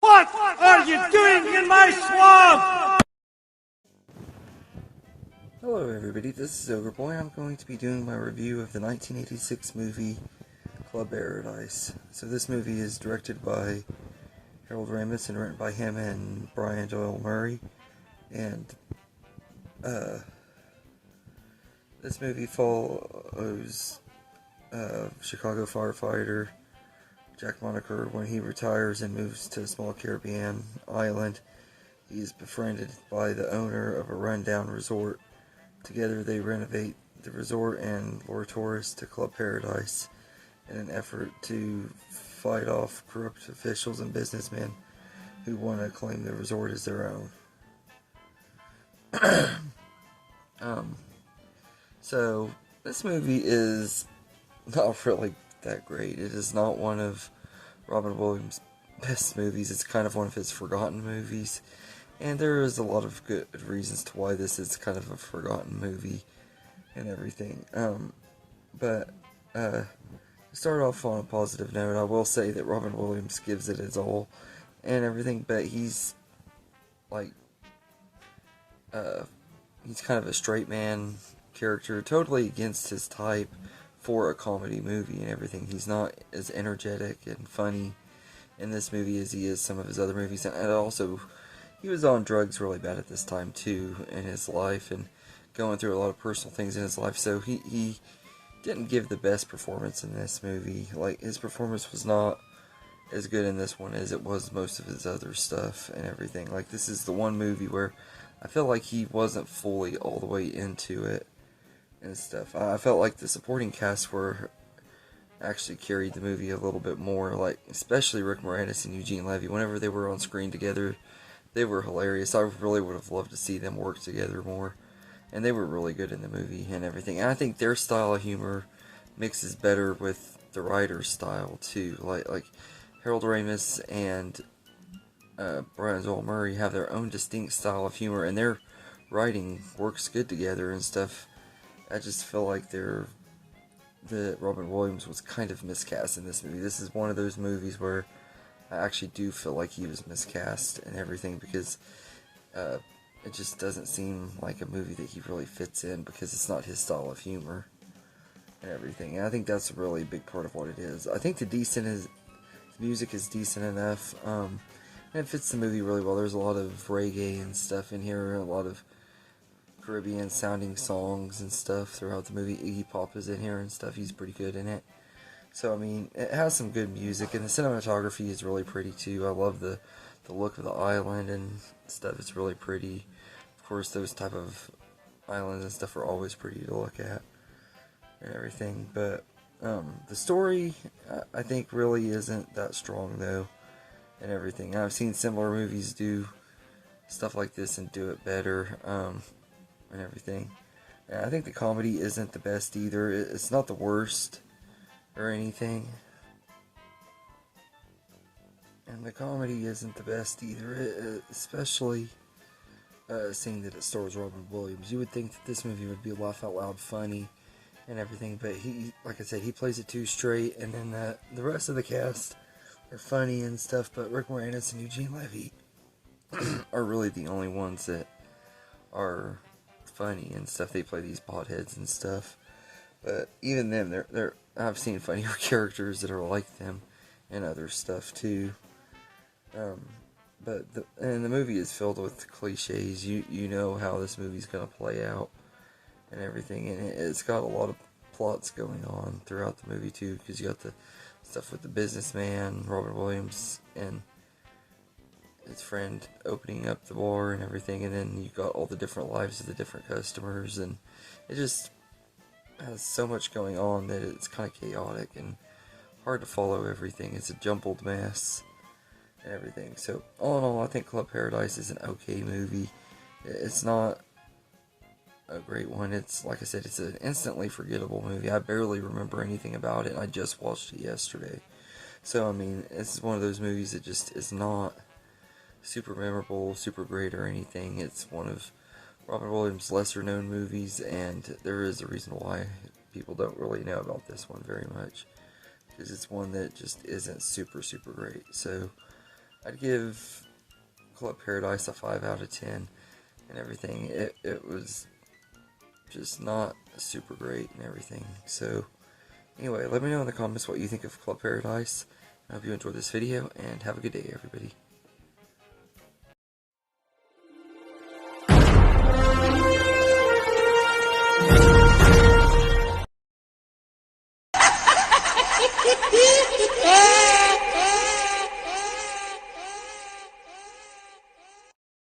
What are you doing in my swamp? Hello everybody, this is Ogreboy. I'm going to be doing my review of the 1986 movie Club Paradise. So this movie is directed by Harold Ramis and written by him and Brian Doyle Murray. And this movie follows Chicago firefighter Jack Monaker when he retires and moves to a small Caribbean island. He is befriended by the owner of a rundown resort. Together they renovate the resort and lure tourists to Club Paradise in an effort to fight off corrupt officials and businessmen who want to claim the resort as their own. So this movie is not really that great. It is not one of Robin Williams' best movies. It's kind of one of his forgotten movies. And there is a lot of good reasons to why this is kind of a forgotten movie and everything. But to start off on a positive note, I will say that Robin Williams gives it his all and everything, but he's like, he's kind of a straight man character, totally against his type for a comedy movie and everything. He's not as energetic and funny in this movie as he is some of his other movies, and also he was on drugs really bad at this time too in his life and going through a lot of personal things in his life, so he didn't give the best performance in this movie. Like, his performance was not as good in this one as it was most of his other stuff and everything. Like, this is the one movie where I feel like he wasn't fully all the way into it and stuff. I felt like the supporting cast were actually carried the movie a little bit more, like especially Rick Moranis and Eugene Levy. Whenever they were on screen together, they were hilarious. I really would have loved to see them work together more, and they were really good in the movie and everything. And I think their style of humor mixes better with the writer's style too. Like Harold Ramis and Brian Doyle Murray have their own distinct style of humor, and their writing works good together and stuff. I just feel like that Robin Williams was kind of miscast in this movie. This is one of those movies where I actually do feel like he was miscast and everything, because it just doesn't seem like a movie that he really fits in, because it's not his style of humor and everything. And I think that's a really big part of what it is. I think the music is decent enough, and it fits the movie really well. There's a lot of reggae and stuff in here, a lot of Caribbean sounding songs and stuff throughout the movie. Iggy Pop is in here and stuff. He's pretty good in it. So, I mean, it has some good music, and the cinematography is really pretty too. I love the look of the island and stuff. It's really pretty. Of course, those type of islands and stuff are always pretty to look at and everything. But the story, I think, really isn't that strong though and everything. I've seen similar movies do stuff like this and do it better and everything. And I think the comedy isn't the best either. It's not the worst or anything, and the comedy isn't the best either, especially seeing that it stars Robin Williams. You would think that this movie would be laugh out loud funny and everything, but he, like I said, he plays it too straight, and then the rest of the cast are funny and stuff, but Rick Moranis and Eugene Levy are really the only ones that are funny and stuff. They play these potheads and stuff, but even them, they're I've seen funnier characters that are like them and other stuff too. But the movie is filled with cliches. You know how this movie's gonna play out and everything, and it's got a lot of plots going on throughout the movie too, because you got the stuff with the businessman Robert Williams and his friend opening up the bar and everything, and then you got all the different lives of the different customers, and it just has so much going on that it's kind of chaotic and hard to follow everything. It's a jumbled mess and everything. So all in all, I think Club Paradise is an okay movie. It's not a great one. It's, like I said, it's an instantly forgettable movie. I barely remember anything about it, and I just watched it yesterday. So I mean, it's one of those movies that just is not super memorable, super great or anything. It's one of Robin Williams' lesser known movies, and there is a reason why people don't really know about this one very much, because it's one that just isn't super great. So I'd give Club Paradise a 5 out of 10 and everything. It was just not super great and everything. So anyway, let me know in the comments what you think of Club Paradise. I hope you enjoyed this video, and have a good day, everybody.